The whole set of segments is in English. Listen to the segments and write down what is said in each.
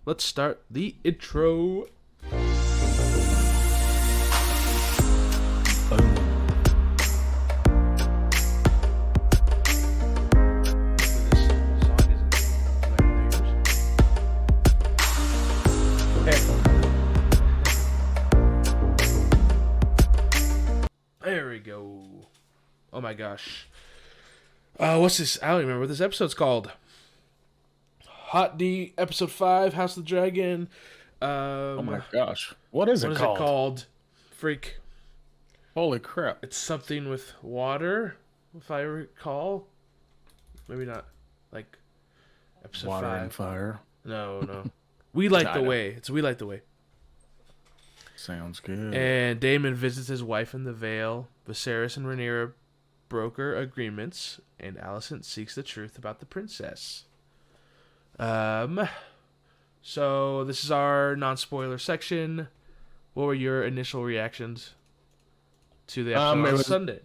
Let's start the intro. There we go. Oh my gosh. What's this? I don't even remember what this episode's called. Hot D, episode 5, House of the Dragon. Oh my gosh. What is it called? Freak. Holy crap. It's something with water, if I recall. Maybe not. Like, episode Water 5. and fire. No. We Light the Way. It's We Light the Way. Sounds good. And Daemon visits his wife in the Vale. Viserys and Rhaynera broker agreements, and Alicent seeks the truth about the princess. So this is our non-spoiler section. What were your initial reactions to the episode on Sunday?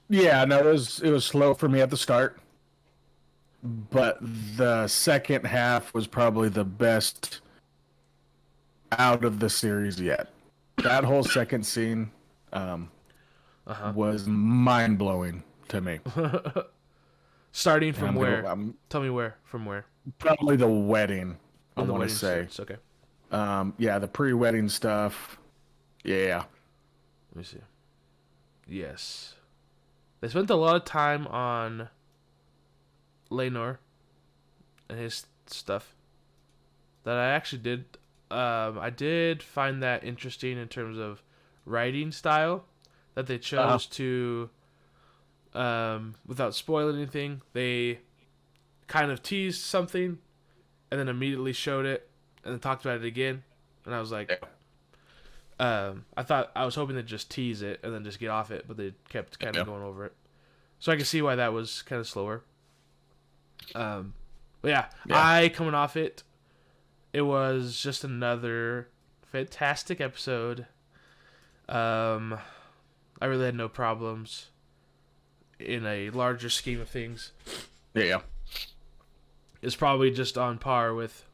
Yeah, no, it was slow for me at the start, but the second half was probably the best out of the series yet. That whole second scene was mind-blowing to me. Starting from where? Tell me where. From where? Probably the wedding, I want to say. It's okay. Yeah, the pre-wedding stuff. Yeah. Let me see. Yes. They spent a lot of time on Rhaynor and his stuff that I actually did. I did find that interesting in terms of writing style that they chose to, without spoiling anything, they kind of teased something and then immediately showed it and then talked about it again. And I was like, I was hoping they'd just tease it and then just get off it, but they kept kind of going over it. So I can see why that was kind of slower. But yeah, coming off it, it was just another fantastic episode. I really had no problems in a larger scheme of things. Yeah. It's probably just on par with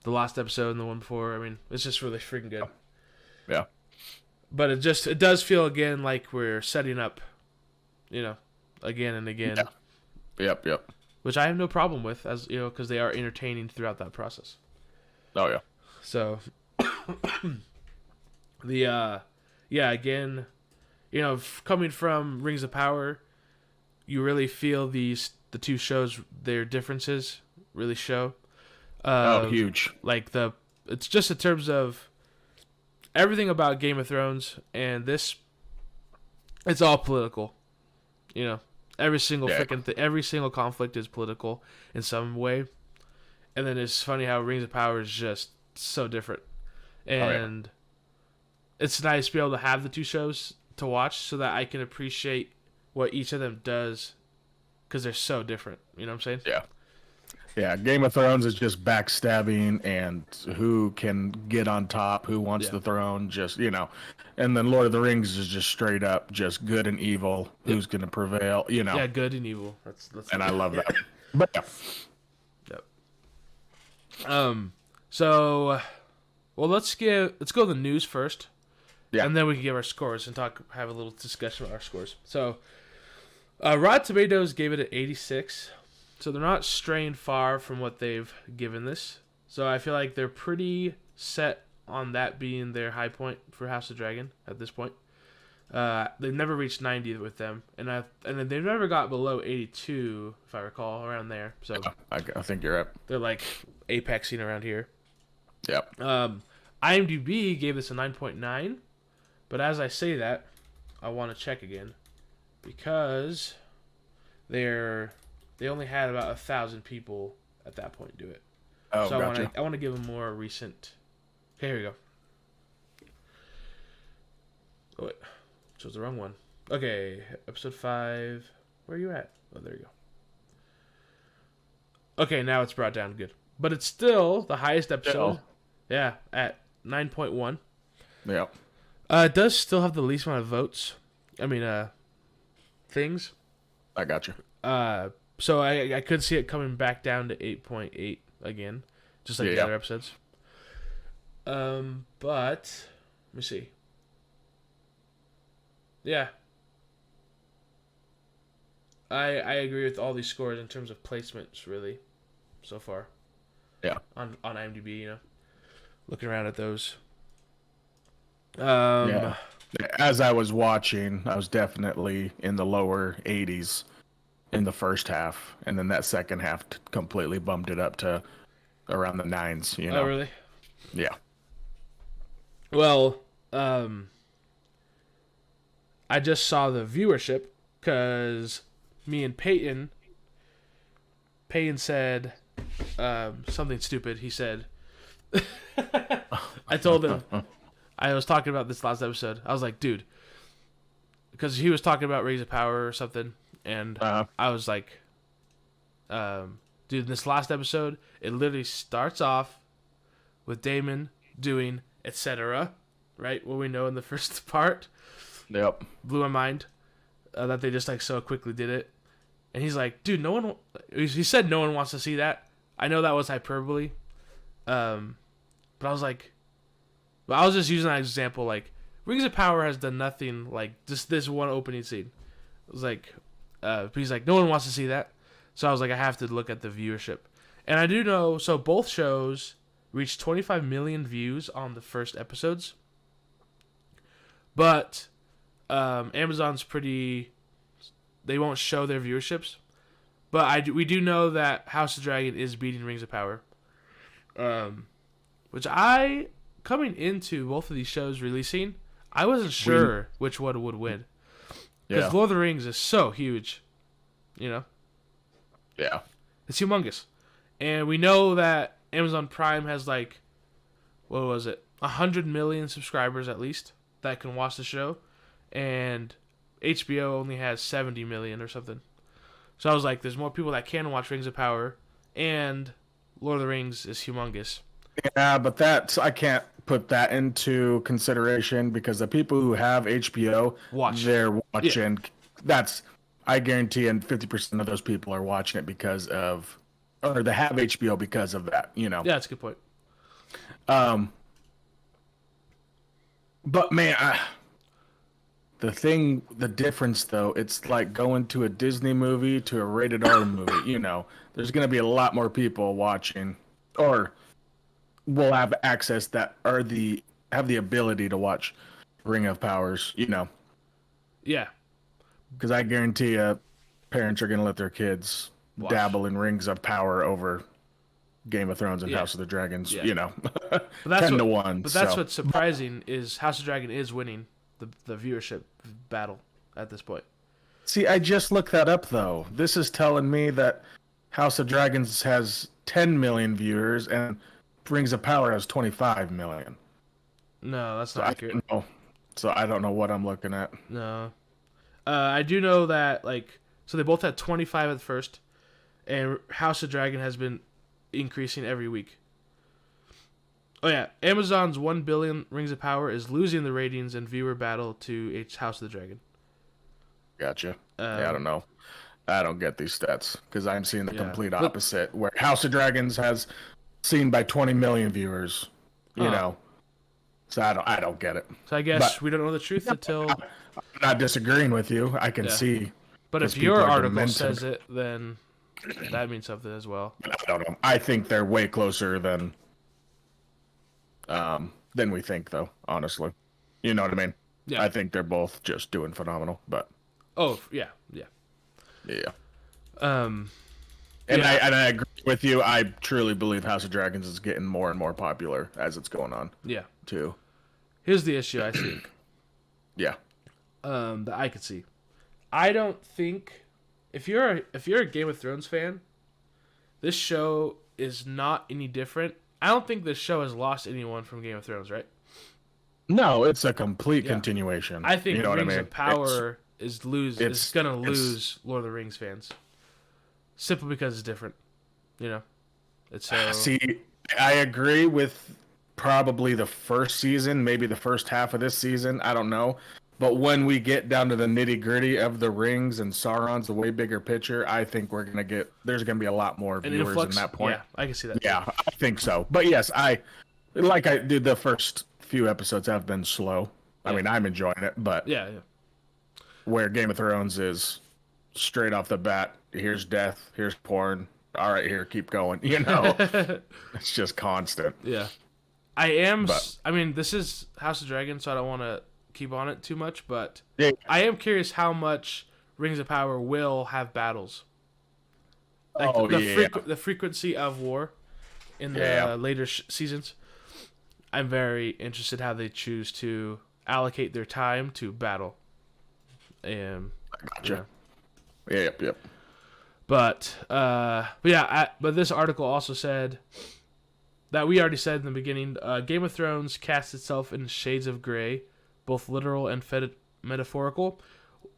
the last episode and the one before. I mean, it's just really freaking good. Yeah. But it does feel again like we're setting up, again and again. Yeah. Yep. Which I have no problem with, as because they are entertaining throughout that process. Oh yeah. So again, coming from Rings of Power, you really feel the two shows, their differences really show. Huge. It's just in terms of everything about Game of Thrones and this, it's all political. Every single every single conflict is political in some way. And then it's funny how Rings of Power is just so different. And it's nice to be able to have the two shows to watch so that I can appreciate what each of them does, because they're so different. You know what I'm saying? Yeah. Game of Thrones is just backstabbing and who can get on top, who wants the throne, just, And then Lord of the Rings is just straight up just good and evil, who's going to prevail, Yeah, good and evil. That's and I love that. But So, well, let's go to the news first. Yeah. And then we can give our scores and have a little discussion about our scores. So, Rotten Tomatoes gave it an 86. So they're not straying far from what they've given this. So I feel like they're pretty set on that being their high point for House of Dragon at this point. They've never reached 90 with them, and then they've never got below 82, if I recall, around there. So I think you're right. They're like apexing around here. Yep. IMDb gave this a 9.9, but as I say that, I want to check again because they only had about 1,000 people at that point do it. Oh, so gotcha. I want to give them more recent. Okay, here we go. Oh wait, chose the wrong one. Okay, episode 5. Where are you at? Oh, there you go. Okay, now it's brought down good, but it's still the highest episode. Yeah, at 9.1. Yeah. It does still have the least amount of votes. I mean, things. I got you. So I could see it coming back down to 8.8 again, just like the other episodes. But let me see. Yeah, I agree with all these scores in terms of placements, really, so far. Yeah. On IMDb, you know, looking around at those. Yeah. As I was watching, I was definitely in the lower 80s in the first half, and then that second half completely bumped it up to around the 9s. You know. Oh, really? Yeah. Well, I just saw the viewership because me and Peyton said something stupid. He said, I told him, I was talking about this last episode. I was like, dude, because he was talking about Rings of Power or something, and I was like, dude, this last episode, it literally starts off with Damon doing etc. Right? What we know in the first part. Yep. Blew my mind that they just like so quickly did it. And he's like, dude, no one. He said no one wants to see that. I know that was hyperbole. But I was like, but I was just using that example. Like, Rings of Power has done nothing like just this one opening scene. It was like, but he's like, no one wants to see that. So I was like, I have to look at the viewership. And I do know, so both shows reached 25 million views on the first episodes. But Amazon's pretty. They won't show their viewerships, but we do know that House of Dragon is beating Rings of Power. Which coming into both of these shows releasing, I wasn't sure which one would win. Because Lord of the Rings is so huge, you know. Yeah. It's humongous, and we know that Amazon Prime has like, what was it, 100 million subscribers at least that can watch the show, and HBO only has 70 million or something. So I was like, there's more people that can watch Rings of Power, and Lord of the Rings is humongous. Yeah, but I can't put that into consideration because the people who have HBO, they're watching. Yeah. I guarantee, and 50% of those people are watching it because of, or they have HBO because of that, you know. Yeah, that's a good point. But man, the difference though, it's like going to a Disney movie to a rated R movie. You know, there's gonna be a lot more people watching, or will have access that have the ability to watch Ring of Powers. You know. Yeah. Because I guarantee you, parents are gonna let their kids dabble in Rings of Power over Game of Thrones and House of the Dragons. You know, 10-1. But that's what's surprising is House of Dragon is winning the viewership battle at this point. See, I just looked that up though. This is telling me that House of Dragons has 10 million viewers and Rings of Power has 25 million. No, that's not accurate. So I don't know what I'm looking at. No. I do know that, like, so they both had 25 at first, and House of Dragon has been increasing every week. Oh, yeah. Amazon's 1 billion Rings of Power is losing the ratings and viewer battle to House of the Dragon. Gotcha. Yeah, I don't know. I don't get these stats because I'm seeing the complete opposite, where House of Dragons has seen by 20 million viewers, you know. So I don't get it. So I guess we don't know the truth until... I'm not disagreeing with you. I can see. But if your article says it, then that means something as well. I don't know. I think they're way closer than we think, though, honestly. You know what I mean? Yeah. I think they're both just doing phenomenal, but... Oh, yeah. And I agree with you. I truly believe House of Dragons is getting more and more popular as it's going on. Yeah. Too. Here's the issue I think. Yeah. That I could see. I don't think if you're a Game of Thrones fan, this show is not any different. I don't think this show has lost anyone from Game of Thrones, right? No, it's a complete continuation. I think Rings of Power is gonna lose Lord of the Rings fans. Simply because it's different. You know? It's See, I agree with probably the first season, maybe the first half of this season. I don't know. But when we get down to the nitty gritty of the rings and Sauron's a way bigger picture, I think there's gonna be a lot more An viewers influx? in that point. Yeah, I can see that. Yeah, I think so. But yes, I did the first few episodes have been slow. I mean, I'm enjoying it, but Yeah. where Game of Thrones is straight off the bat, here's death, here's porn. All right, here, keep going. It's just constant. Yeah. I mean, this is House of Dragon, so I don't want to keep on it too much, but Yeah. I am curious how much Rings of Power will have battles. Like the frequency of war in the later seasons. I'm very interested how they choose to allocate their time to battle. And Gotcha. Yep. But this article also said that we already said in the beginning, Game of Thrones casts itself in shades of gray, both literal and metaphorical.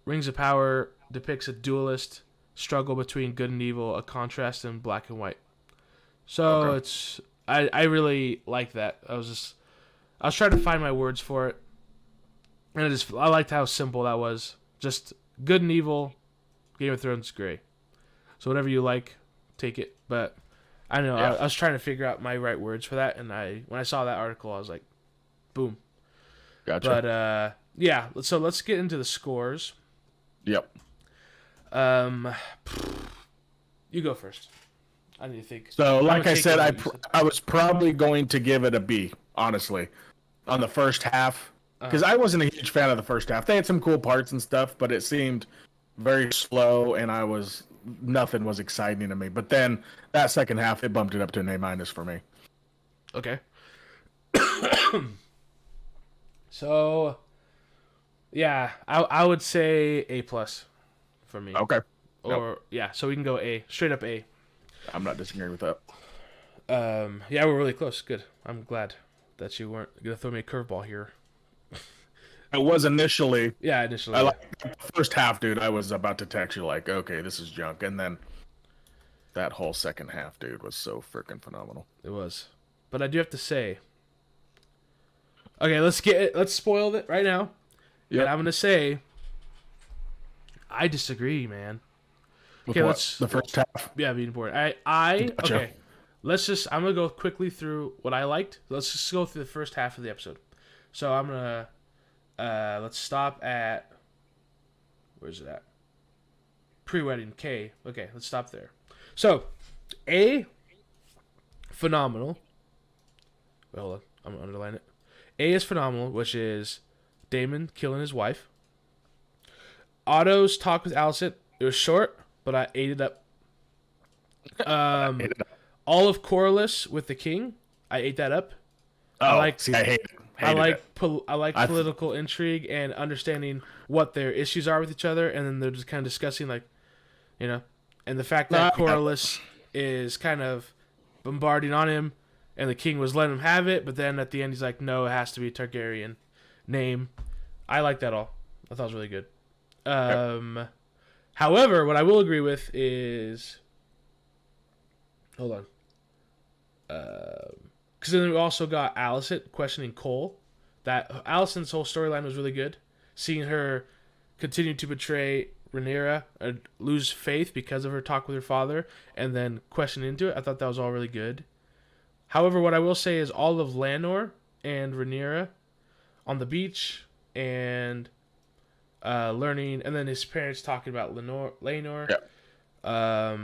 Rings of Power depicts a dualist struggle between good and evil, a contrast in black and white. So I really like that. I was trying to find my words for it, and I liked how simple that was. Just good and evil, Game of Thrones gray. So whatever you like, take it. But I don't know. Yeah. I was trying to figure out my right words for that, and when I saw that article, I was like, boom. Gotcha. But so let's get into the scores. Yep. You go first. I need to think. So, like I said, I was probably going to give it a B, honestly, on the first half. Because I wasn't a huge fan of the first half. They had some cool parts and stuff, but it seemed very slow, and nothing was exciting to me. But then that second half, it bumped it up to an A- for me. Okay. So, yeah, I would say A+ for me. Okay. Or so we can go A, straight up A. I'm not disagreeing with that. Yeah, we're really close. Good. I'm glad that you weren't gonna throw me a curveball here. It was initially. Yeah, initially. I like the first half, dude. I was about to text you like, okay, this is junk, and then that whole second half, dude, was so freaking phenomenal. It was, but I do have to say. Okay, let's spoil it right now. Yeah, and I'm gonna say. I disagree, man. With okay, let's the first half. Yeah, being bored. Gotcha. Okay. I'm gonna go quickly through what I liked. Let's just go through the first half of the episode. So I'm gonna let's stop at where's it at? Pre-wedding K. Okay, let's stop there. So A, phenomenal. Wait, hold on, I'm gonna underline it. A is phenomenal, which is Daemon killing his wife. Otto's talk with Alicent. It was short, but I ate it up. All of Corlys with the king. I ate that up. Oh, I hate it. I like political intrigue and understanding what their issues are with each other, and then they're just kind of discussing, like, and the fact that Corlys is kind of bombarding on him, and the king was letting him have it, but then at the end he's like, no, it has to be a Targaryen name. I like that all. I thought it was really good. However, what I will agree with is, hold on, because then we also got Alicent questioning Cole. That Alicent's whole storyline was really good. Seeing her continue to betray Rhaynera, lose faith because of her talk with her father, and then question into it. I thought that was all really good. However, what I will say is all of Laenor and Rhaenyra on the beach and learning, and then his parents talking about Laenor. Yeah.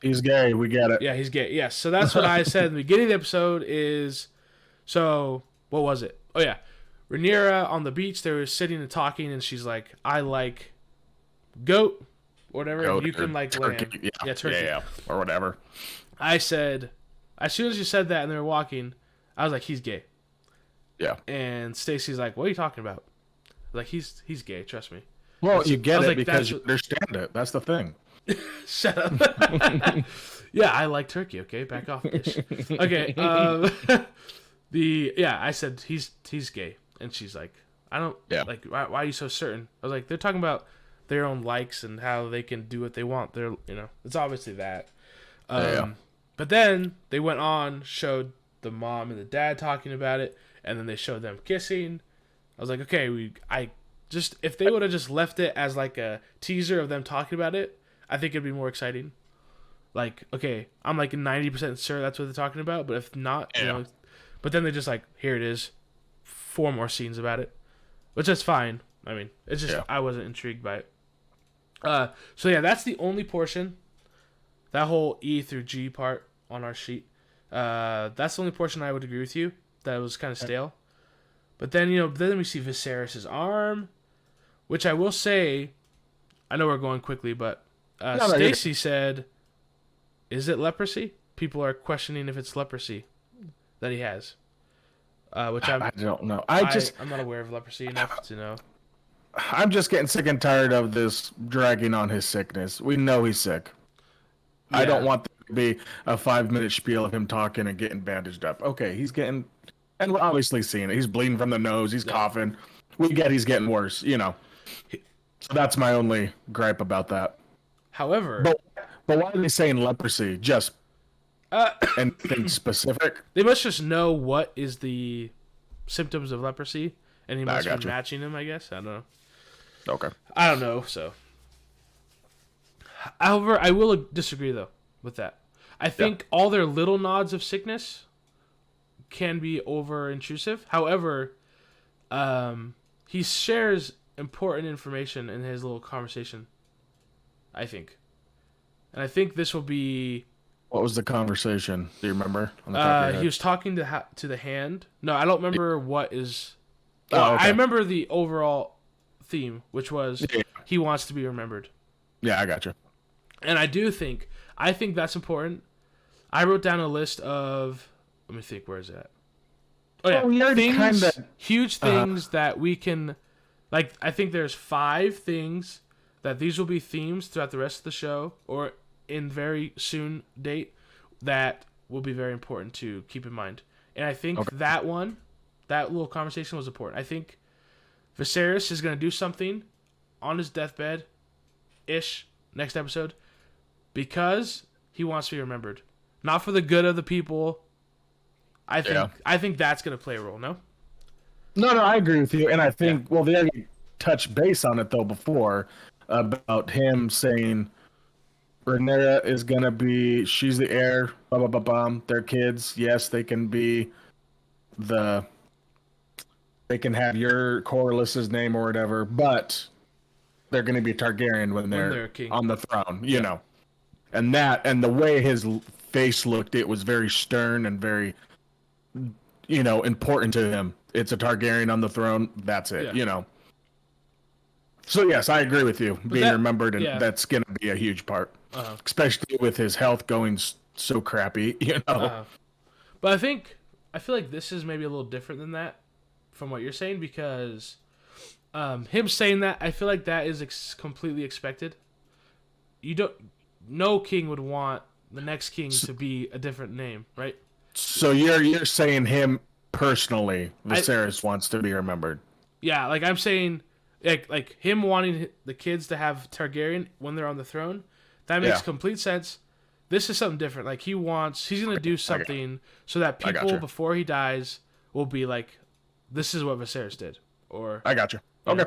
He's gay. We get it. Yeah, he's gay. Yes. So that's what I said in the beginning of the episode is, so what was it? Oh, yeah. Rhaenyra on the beach, they were sitting and talking, and she's like, I like goat, whatever. Goat, you can like turkey. Lamb. Yeah, turkey. Yeah, or whatever. I said, as soon as you said that and they were walking, I was like, he's gay. Yeah. And Stacy's like, what are you talking about? Like, he's gay, trust me. Well, you get it because you understand it. That's the thing. Shut up. Yeah, I like turkey, okay? Back off, bitch. Okay, I said he's gay. And she's like, I don't, like, why are you so certain? I was like, they're talking about their own likes and how they can do what they want. They're, it's obviously that. But then they went on, showed the mom and the dad talking about it, and then they showed them kissing. I was like, okay, I Just if they would have just left it as like a teaser of them talking about it, I think it'd be more exciting. Like, okay, I'm like 90% sure that's what they're talking about, but if not, you know, but then they just like, here it is, 4 more scenes about it, which is fine. I mean, it's just I wasn't intrigued by it. So yeah, that's the only portion. That whole E through G part on our sheet. That's the only portion I would agree with you. That was kind of stale. But then, then we see Viserys' arm, which I will say, I know we're going quickly, but Stacy said, is it leprosy? People are questioning if it's leprosy that he has. Which I don't know. I'm not aware of leprosy enough to know. I'm just getting sick and tired of this dragging on his sickness. We know he's sick. Yeah. I don't want there to be a 5-minute spiel of him talking and getting bandaged up. Okay, he's getting, and we're obviously seeing it. He's bleeding from the nose. He's coughing. We get he's getting worse, So that's my only gripe about that. However, but why are they saying leprosy? Just anything specific? They must just know what is the symptoms of leprosy, and he must be matching them, I guess. I don't know. Okay. I don't know, so. However, I will disagree, though, with that. I think all their little nods of sickness can be over-intrusive. However, he shares important information in his little conversation, I think. And I think this will be... What was the conversation? Do you remember? On the top of your head? He was talking to the hand. No, I don't remember what is... Oh, okay. I remember the overall theme, which was he wants to be remembered. Yeah, I got you. And I think that's important. I wrote down a list of... Let me think, where is that? Oh, yeah. Huge things that we can... Like, I think there's 5 things that these will be themes throughout the rest of the show, or in very soon date, that will be very important to keep in mind. And I think that little conversation was important. I think Viserys is going to do something on his deathbed-ish next episode because he wants to be remembered. Not for the good of the people. I think that's going to play a role, no? No, I agree with you. And I think, they already touched base on it, though, before, about him saying Rhaynera is going to be, she's the heir, blah, blah, blah, blah. Their kids, yes, they can be they can have your Corlys's name or whatever, but they're going to be Targaryen when they're king. On the throne, you know. And the way his face looked, it was very stern and very, important to him. It's a Targaryen on the throne. That's it, So, yes, I agree with you. Being remembered, and that's going to be a huge part. Especially with his health going so crappy, But I feel like this is maybe a little different than that from what you're saying, because him saying that, I feel like that is completely expected. No king would want the next king to be a different name, right? So you're saying him personally, Viserys wants to be remembered. Yeah, like I'm saying, like him wanting the kids to have Targaryen when they're on the throne, that makes complete sense. This is something different. Like he's going to do something so that people before he dies will be like, this is what Viserys did. Or I got you. Okay.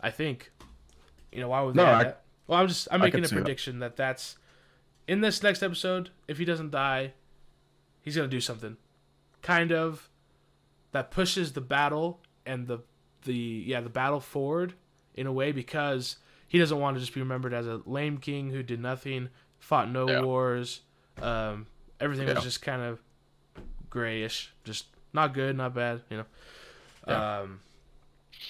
I think, why would they add that? Well, I'm making a prediction that's in this next episode. If he doesn't die, he's going to do something kind of that pushes the battle and the battle forward in a way, because he doesn't want to just be remembered as a lame king who did nothing, fought no wars. Everything was just kind of grayish, just not good, not bad, and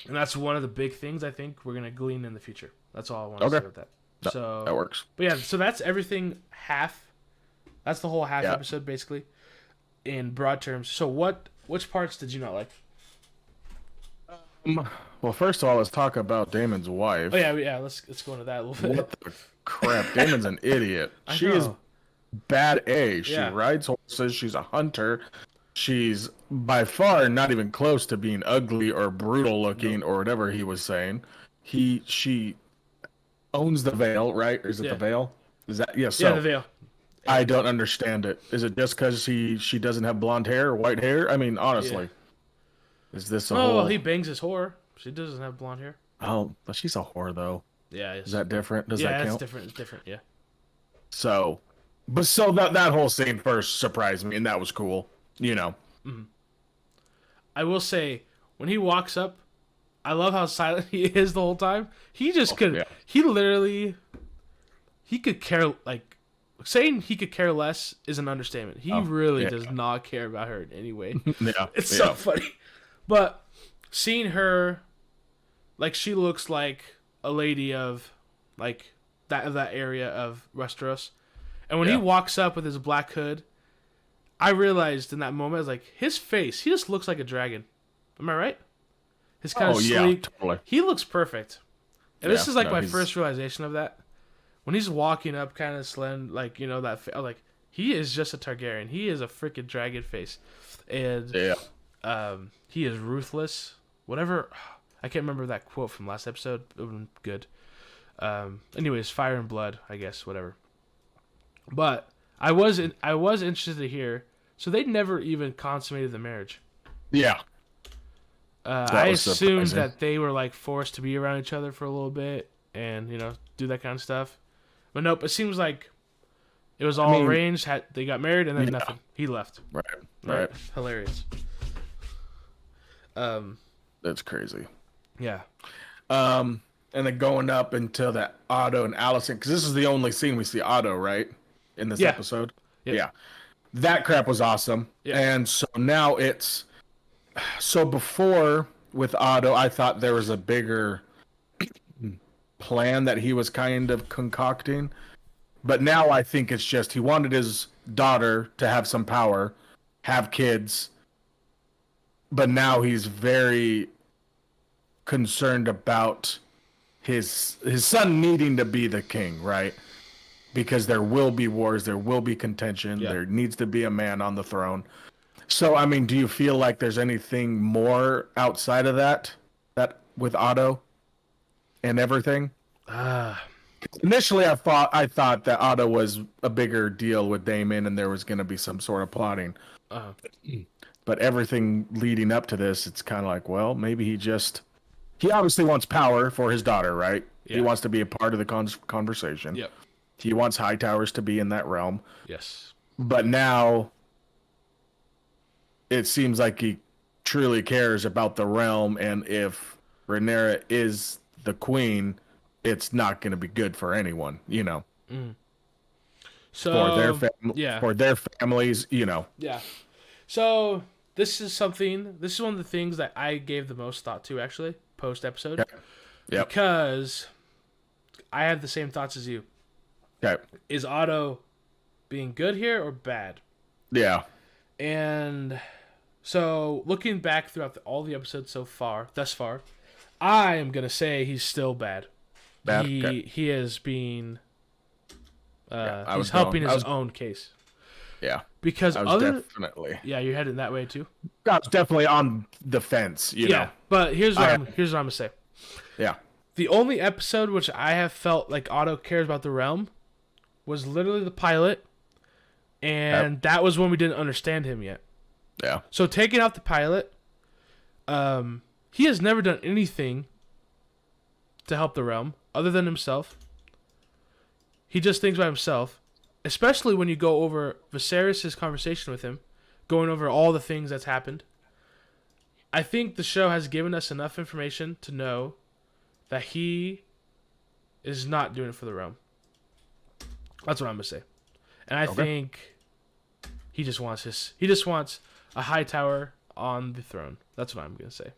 that's one of the big things I think we're gonna glean in the future. That's all I want to say about that. So that works. But so that's everything half. That's the whole half episode basically, in broad terms. So which parts did you not like? Well, first of all, let's talk about Daemon's wife. Oh yeah. Let's go into that a little bit. What the crap? Daemon's an idiot. She is bad A. She rides horses. She's a hunter. She's by far not even close to being ugly or brutal looking or whatever he was saying. She owns the veil, right? Or is it the veil? Is that the veil. I don't understand it. Is it just because she doesn't have blonde hair or white hair? I mean, honestly, is this a whole? Well, he bangs his whore, She doesn't have blonde hair. Oh, but she's a whore though. Yeah, Is that different? Does that count? it's different. It's different. Yeah. So, but so that whole scene first surprised me, and that was cool. You know. Mm-hmm. I will say, when he walks up, I love how silent he is the whole time. He just could. Yeah. He literally. He could care like. Saying he could care less is an understatement. He really does not care about her in any way. It's so funny. But seeing her, like, she looks like a lady of, like, that area of Westeros. And when he walks up with his black hood, I realized in that moment, I was like, his face, he just looks like a dragon. Am I right? His kind of sleek. Totally. He looks perfect. And this is like my first realization of that. When he's walking up kind of slim, like, you know, like, he is just a Targaryen. He is a freaking dragon face. And he is ruthless. Whatever. I can't remember that quote from last episode. It would have been good. Anyways, fire and blood, I guess, whatever. But I was interested to hear. So they never even consummated the marriage. Yeah. I assumed that they were, like, forced to be around each other for a little bit and, you know, do that kind of stuff. But nope, it seems like it was all arranged. They got married and then nothing. He left. Right. Hilarious. That's crazy. Yeah. And then going up until that Otto and Alicent, because this is the only scene we see Otto, right? In this episode. Yeah. That crap was awesome. Yeah. And so now it's... So before, with Otto, I thought there was a bigger... plan that he was kind of concocting, but now I think it's just he wanted his daughter to have some power, have kids, but now he's very concerned about his son needing to be the king, right? Because there will be wars, there will be contention, there needs to be a man on the throne. So I mean, do you feel like there's anything more outside of that with Otto and everything? Initially, I thought that Otto was a bigger deal with Daemon, and there was going to be some sort of plotting. But everything leading up to this, it's kind of like, well, maybe he obviously wants power for his daughter, right? Yeah. He wants to be a part of the conversation. Yep. He wants Hightowers to be in that realm. Yes. But now, it seems like he truly cares about the realm, and if Rhaenyra is the queen, it's not going to be good for anyone, you know. So for their families, you know. Yeah. So this is one of the things that I gave the most thought to, actually, post episode. Yeah. Because I have the same thoughts as you. Okay. Is Otto being good here or bad? Yeah. And so looking back throughout all the episodes thus far, I am gonna say he's still bad. He is being he's helping his own case. Yeah. Because definitely. Yeah, you're heading that way too. I was definitely on the fence, you know. But here's what I'm gonna say. Yeah. The only episode which I have felt like Otto cares about the realm was literally the pilot, and that was when we didn't understand him yet. Yeah. So taking out the pilot, he has never done anything to help the realm other than himself. He just thinks by himself, especially when you go over Viserys' conversation with him, going over all the things that's happened. I think the show has given us enough information to know that he is not doing it for the realm. That's what I'm gonna say. And I think he just wants a high tower on the throne. That's what I'm gonna say.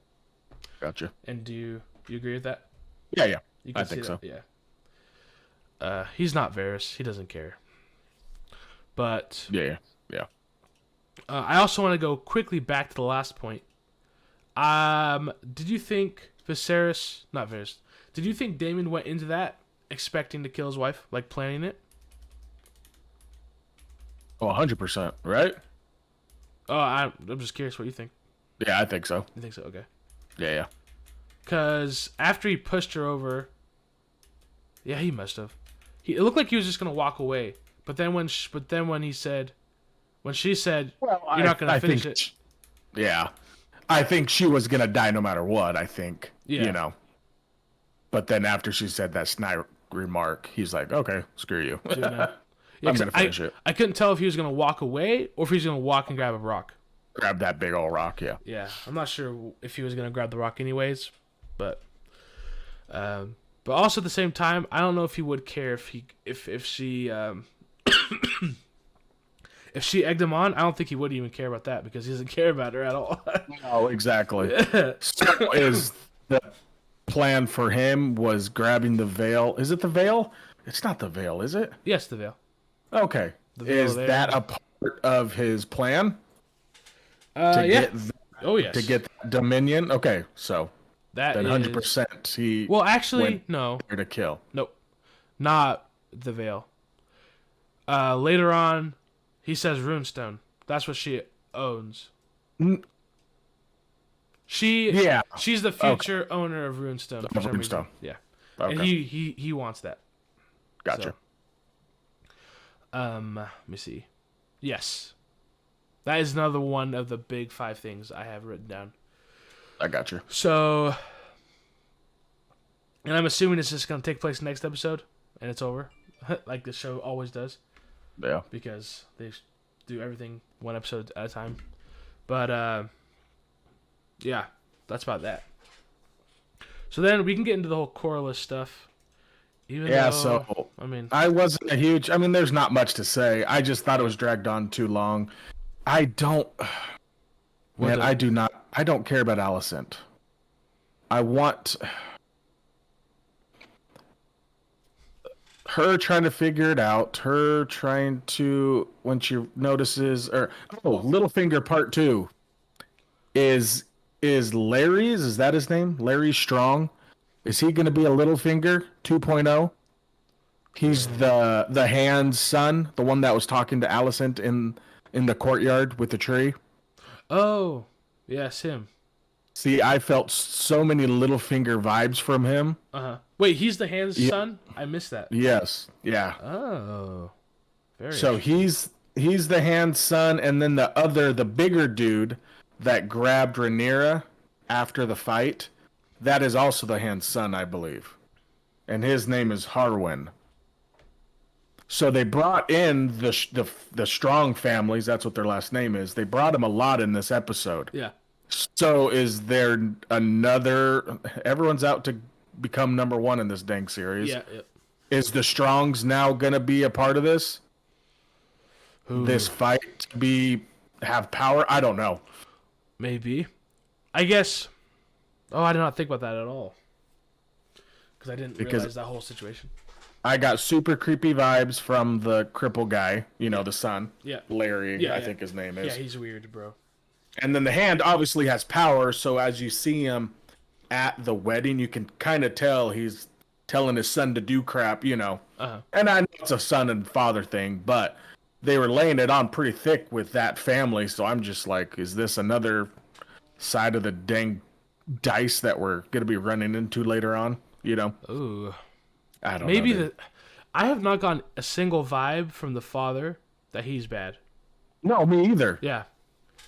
Gotcha. And do you agree with that? Yeah. You can I think so. Yeah. He's not Varys. He doesn't care. But yeah. I also want to go quickly back to the last point. Did you think did you think Daemon went into that expecting to kill his wife, like planning it? Oh, 100%, right? Oh, I'm just curious what you think. Yeah, I think so. You think so? Okay. Yeah. Because after he pushed her over, yeah, he must have. It looked like he was just gonna walk away. But then when she said, "You're not gonna finish it." Yeah, I think she was gonna die no matter what. I think, Yeah. you know. But then after she said that snide remark, he's like, "Okay, screw you. Yeah, I'm gonna finish it. I couldn't tell if he was gonna walk away or if he was gonna walk and grab a rock. Grab that big old rock." Yeah. Yeah, I'm not sure if he was gonna grab the rock anyways, but also at the same time, I don't know if he would care if she if she egged him on. I don't think he would even care about that because he doesn't care about her at all. Oh, exactly. So is the plan for him was grabbing the veil? Is it the veil? It's not the veil, is it? Yes, the veil. Okay. The veil Is there. that a part of his plan? Yeah. Oh yes. To get Dominion? Okay, so that then is 100% he Well, actually, went no. there to kill. Nope. Not the veil. Later on, he says runestone. That's what she owns. Yeah. She's the future owner of runestone for some reason. Runestone. Yeah. Okay. And he wants that. Gotcha. Let me see. Yes. That is another one of the big 5 things I have written down. I got you. So, and I'm assuming it's just going to take place next episode and it's over. Like the show always does. Yeah. Because they do everything one episode at a time. But, yeah, that's about that. So then we can get into the whole Corliss stuff. So I mean, I wasn't a huge. I mean, there's not much to say. I just thought it was dragged on too long. I don't. Man, I do not. I don't care about Alicent. I want her trying to figure it out. Her trying to when she notices, or Littlefinger Part 2 is Larry's. Is that his name? Larry Strong. Is he going to be a Littlefinger 2.0? He's the Hand's son, the one that was talking to Alicent in the courtyard with the tree. Oh, yes, him. See, I felt so many Littlefinger vibes from him. Wait, he's the Hand's son? I missed that. Yes, yeah. Oh, very. So he's the Hand's son, and then the bigger dude that grabbed Rhaynera after the fight, that is also the Hand's son, I believe, and his name is Harwin. So they brought in the Strong families. That's what their last name is. They brought him a lot in this episode. Yeah. So is there another? Everyone's out to become number 1 in this dang series. Yeah. Is the Strongs now gonna be a part of this? This fight have power? I don't know. Maybe. I guess. Oh, I did not think about that at all. Because I didn't realize that whole situation. I got super creepy vibes from the cripple guy, the son. Yeah. Larry, I think his name is. Yeah, he's weird, bro. And then the Hand obviously has power, so as you see him at the wedding, you can kind of tell he's telling his son to do crap, Uh-huh. And I know it's a son and father thing, but they were laying it on pretty thick with that family, so I'm just like, is this another side of the dang dice that we're going to be running into later on, Ooh. I don't Maybe know. I have not gotten a single vibe from the father that he's bad. No, me either. Yeah.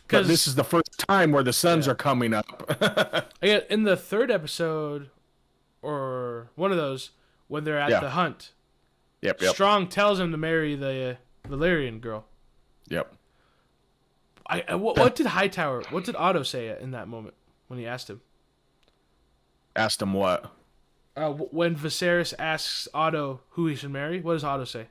Because this is the first time where the sons are coming up. In the 3rd episode, or one of those, when they're at the hunt, Yep. Strong tells him to marry the Valerian girl. Yep. What did Otto say in that moment when he asked him? Asked him what? When Viserys asks Otto who he should marry, what does Otto say?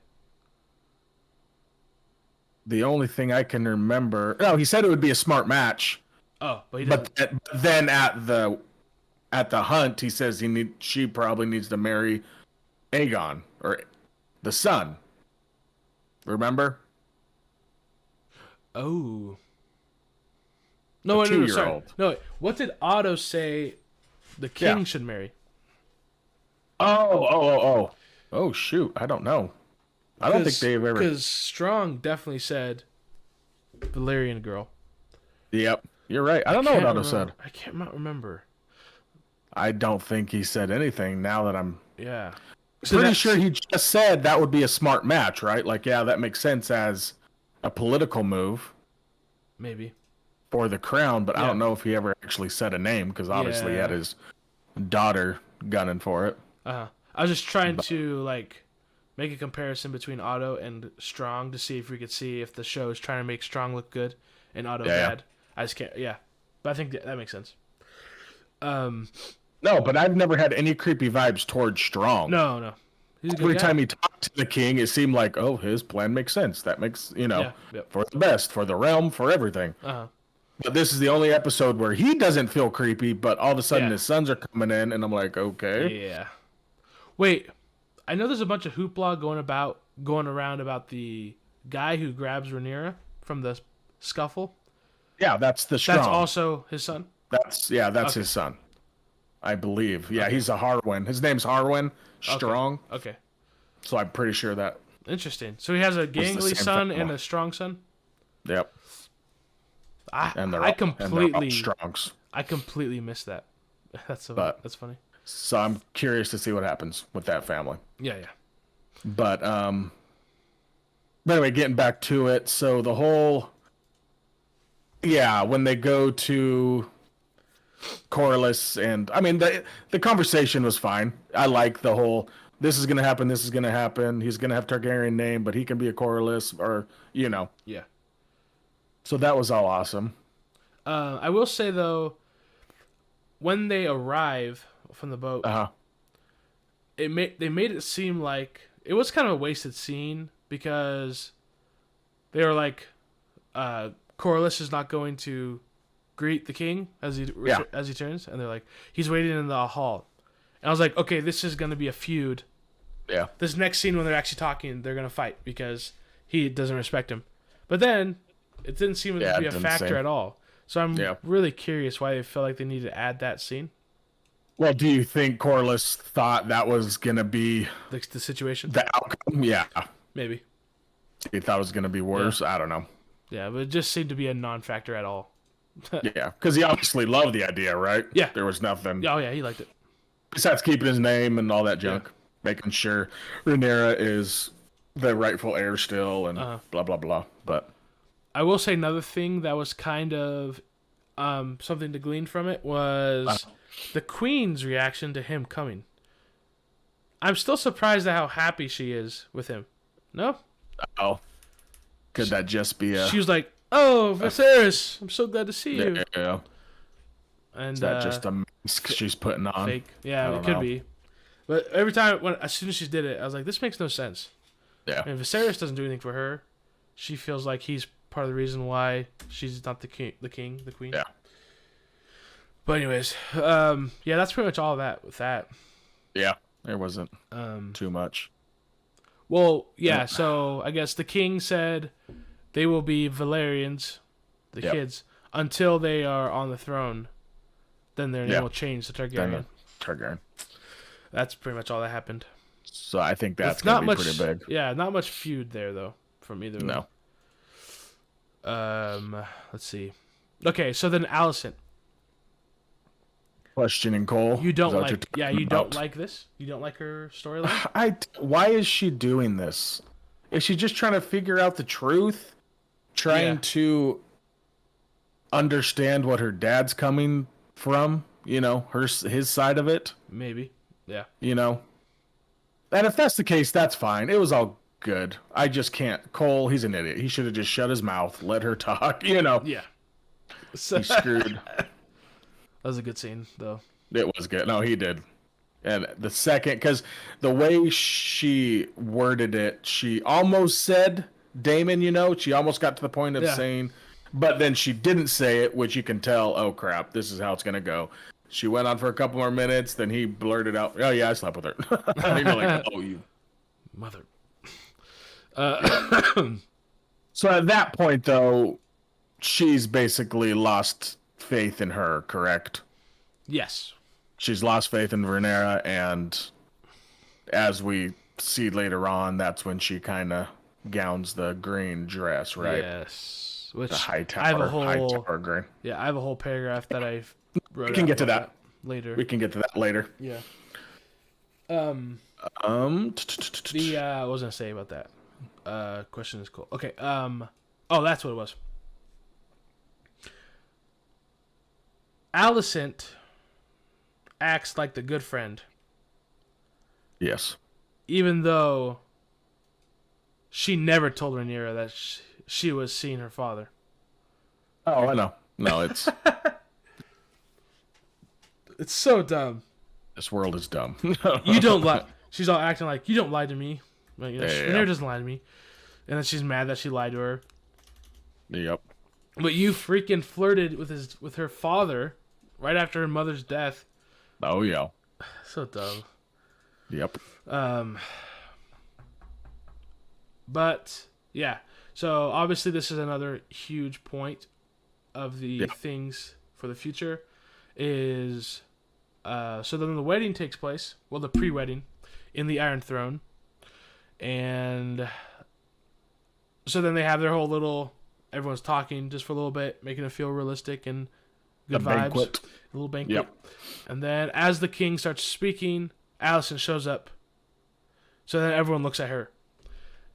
The only thing I can remember... No, he said it would be a smart match. Oh, but he doesn't. But then at the hunt, he says she probably needs to marry Aegon, or the son. Remember? Oh. No, sorry. No, what did Otto say the king should marry? Oh, shoot. I don't know. I don't think they've ever... Because Strong definitely said Valerian girl. Yep. You're right. I don't know what Otto said. I can't remember. I don't think he said anything now that I'm... Yeah. Pretty sure he just said that would be a smart match, right? Like, yeah, that makes sense as a political move. Maybe. for the crown, but I Yeah. don't know if he ever actually said a name because obviously he had Yeah. his daughter gunning for it. I was just trying to like make a comparison between Otto and Strong to see if we could see if the show is trying to make Strong look good and Otto bad. I just can't. Yeah, but I think that makes sense. No, but I've never had any creepy vibes towards Strong. No. He's a good Every guy. time he talked to the king, it seemed like, oh, his plan makes sense. That makes, Yep. for the best, for the realm, for everything. But this is the only episode where he doesn't feel creepy, but all of a sudden Yeah. his sons are coming in, and I'm like, okay. Yeah. Wait, I know there's a bunch of hoopla going around about the guy who grabs Rhaynera from the scuffle. Yeah, that's the Strong. That's also his son. That's his son, I believe. Yeah, Okay. he's a Harwin. His name's Harwin Strong. Okay. So I'm pretty sure that. Interesting. So he has a gangly same son family. and a strong son. Yep. And they're I all completely Strongs. I completely missed that. That's funny. So I'm curious to see what happens with that family. Yeah. But anyway, getting back to it. So the whole, when they go to Corlys, and I mean the conversation was fine. I like the whole, this is gonna happen, he's gonna have Targaryen name, but he can be a Corlys, or Yeah. So that was all awesome. I will say though, when they arrive from the boat, they made it seem like it was kind of a wasted scene because they were like, Corlys is not going to greet the king as he turns, and they're like, he's waiting in the hall, and I was like, okay, this is gonna be a feud. Yeah. This next scene when they're actually talking, they're gonna fight because he doesn't respect him. But then it didn't seem to be a factor at all. So I'm really curious why they felt like they needed to add that scene. Well, do you think Corlys thought that was gonna be The situation? the outcome? Yeah. Maybe. He thought it was gonna be worse. I don't know. Yeah, but it just seemed to be a non-factor at all. Yeah, because he obviously loved the idea, right? Yeah. There was nothing. Oh yeah, he liked it. Besides keeping his name and all that junk, making sure Rhaenyra is the rightful heir still, and blah blah blah. But I will say another thing that was kind of something to glean from it was the Queen's reaction to him coming. I'm still surprised at how happy she is with him. No? Could that just be a? She was like, "Oh, Viserys, I'm so glad to see you." Yeah. And Is that just a mask she's putting on? fake? Yeah, it could be. But every time, as soon as she did it, I was like, "This makes no sense." Yeah. And Viserys doesn't do anything for her. She feels like he's part of the reason why she's not the queen. Yeah. But anyways, that's pretty much all of that with that. Yeah, there wasn't too much. Well, yeah. So I guess the king said they will be Valerians, the kids, until they are on the throne. Then their name will change to Targaryen. Targaryen. That's pretty much all that happened. So I think that's not gonna be much, pretty big. Yeah, not much feud there though from either. No. Let's see. Okay, so then Alicent. Questioning Cole. You don't like? you don't like this. You don't like her storyline. Why is she doing this? Is she just trying to figure out the truth? Trying to understand what her dad's coming from? His side of it. Maybe. Yeah. And if that's the case, that's fine. It was all good. I just can't. Cole, he's an idiot. He should have just shut his mouth, let her talk. Yeah. He's screwed. That was a good scene, though. It was good. No, he did. And the second, because the way she worded it, she almost said Damon, she almost got to the point of saying, but then she didn't say it, which you can tell, oh crap, this is how it's going to go. She went on for a couple more minutes, then he blurted out, oh yeah, I slept with her. And you're like, oh, you mother. So at that point, though, she's basically lost faith in her, correct? Yes. She's lost faith in Rhaenyra, and as we see later on, that's when she kind of gowns the green dress, right? Yes. Which the high tower, I have a whole green. Yeah, I have a whole paragraph that I wrote. We can get to that later. We can get to that later. Yeah. What was I gonna say about that? Question is cool. Okay. Oh, that's what it was. Alicent acts like the good friend, Yes. even though she never told Rhaenyra that she was seeing her father. Oh, I know. No, it's It's so dumb. this world is dumb. You don't lie. She's all acting like, you don't lie to me. Like, Yeah. Rhaenyra doesn't lie to me. And then she's mad that she lied to her. Yep. But you freaking flirted with her father right after her mother's death. Oh, yeah. So dumb. Yep. But yeah, so obviously this is another huge point of the things for the future is so then the wedding takes place, well, the pre-wedding in the Iron Throne, and so then they have their whole little, everyone's talking just for a little bit, making it feel realistic and good vibes. Banquet. A little banquet. Yep. And then as the king starts speaking, Alicent shows up. So then everyone looks at her.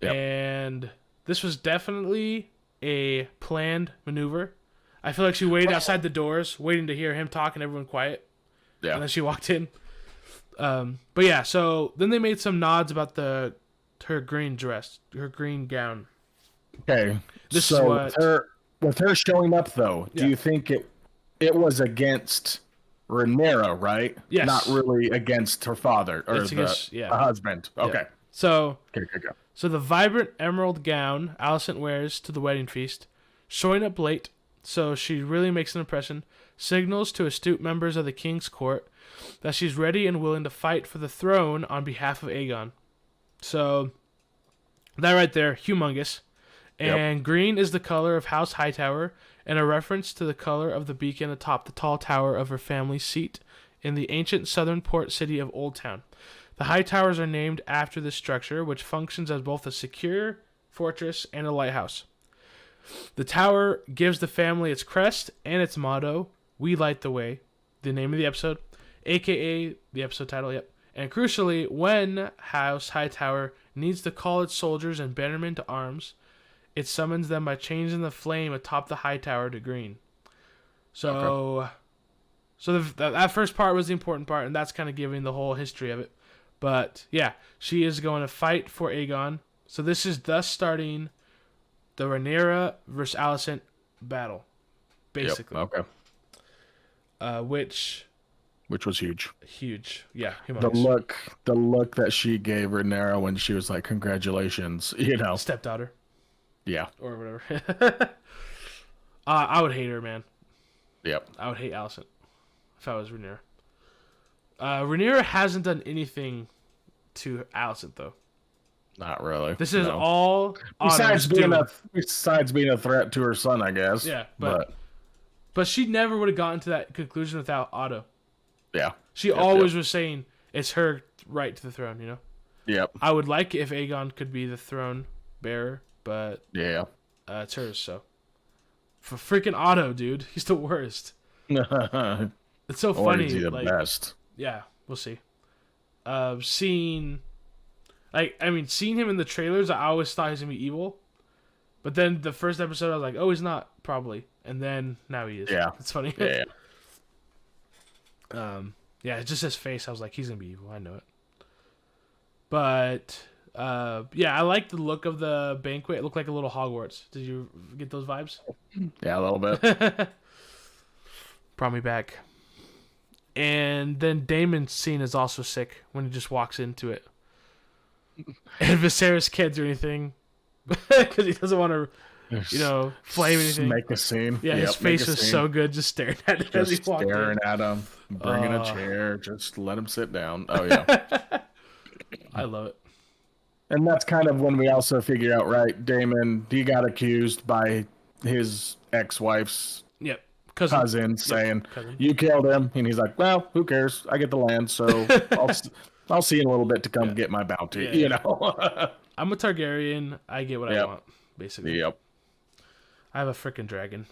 Yep. And this was definitely a planned maneuver. I feel like she waited outside the doors, waiting to hear him talk and everyone quiet. Yeah. And then she walked in. But yeah, so then they made some nods about her green dress, her green gown. Okay. This is so what... with her showing up, though, Yeah. do you think it was against Rhaenyra, right? Yes. Not really against her father or It's against- the husband. Okay. So... Okay. So the vibrant emerald gown Alicent wears to the wedding feast, showing up late, so she really makes an impression, signals to astute members of the king's court that she's ready and willing to fight for the throne on behalf of Aegon. So that right there, humongous. And green is the color of House Hightower, and a reference to the color of the beacon atop the tall tower of her family's seat in the ancient southern port city of Old Town. The high towers are named after this structure, which functions as both a secure fortress and a lighthouse. The tower gives the family its crest and its motto, "We Light the Way," the name of the episode, aka the episode title, yep. And crucially, when House Hightower needs to call its soldiers and bannermen to arms, it summons them by changing the flame atop the high tower to green. So, that first part was the important part, and that's kind of giving the whole history of it. But yeah, she is going to fight for Aegon. So this is thus starting the Rhaenyra versus Alicent battle, basically. Yep. Okay. Which was huge. Yeah, humongous. The look that she gave Rhaenyra when she was like, "Congratulations," stepdaughter. Yeah. Or whatever. I would hate her, man. Yep. I would hate Alicent if I was Rhaenyra. Rhaenyra hasn't done anything to Alicent, though. Not really. This is all besides being a threat to her son, I guess. Yeah, but she never would have gotten to that conclusion without Otto. Yeah. She always was saying it's her right to the throne, you know? Yep. I would like if Aegon could be the throne bearer, but it's hers, so. For freaking Otto, dude. He's the worst. It's so funny. Or is he the best? Yeah, we'll see. Seeing him in the trailers, I always thought he was going to be evil. But then the first episode, I was like, oh, he's not, probably. And then, now he is. Yeah. It's funny. Yeah. Yeah, just his face, I was like, he's going to be evil. I know it. But, I like the look of the banquet. It looked like a little Hogwarts. Did you get those vibes? Yeah, a little bit. Brought me back. And then Daemon's scene is also sick when he just walks into it. And Viserys can't do anything because he doesn't want to, flame anything. Make a scene. Yeah, his face was so good just staring at him as he walked in. Staring at him, bringing a chair, just let him sit down. Oh, yeah. I love it. And that's kind of when we also figure out, right, Daemon, he got accused by his ex-wife's cousin saying, you killed him. And he's like, well, who cares? I get the land, so I'll see you in a little bit to come get my bounty, you know? I'm a Targaryen. I get what I want, basically. Yep. I have a freaking dragon.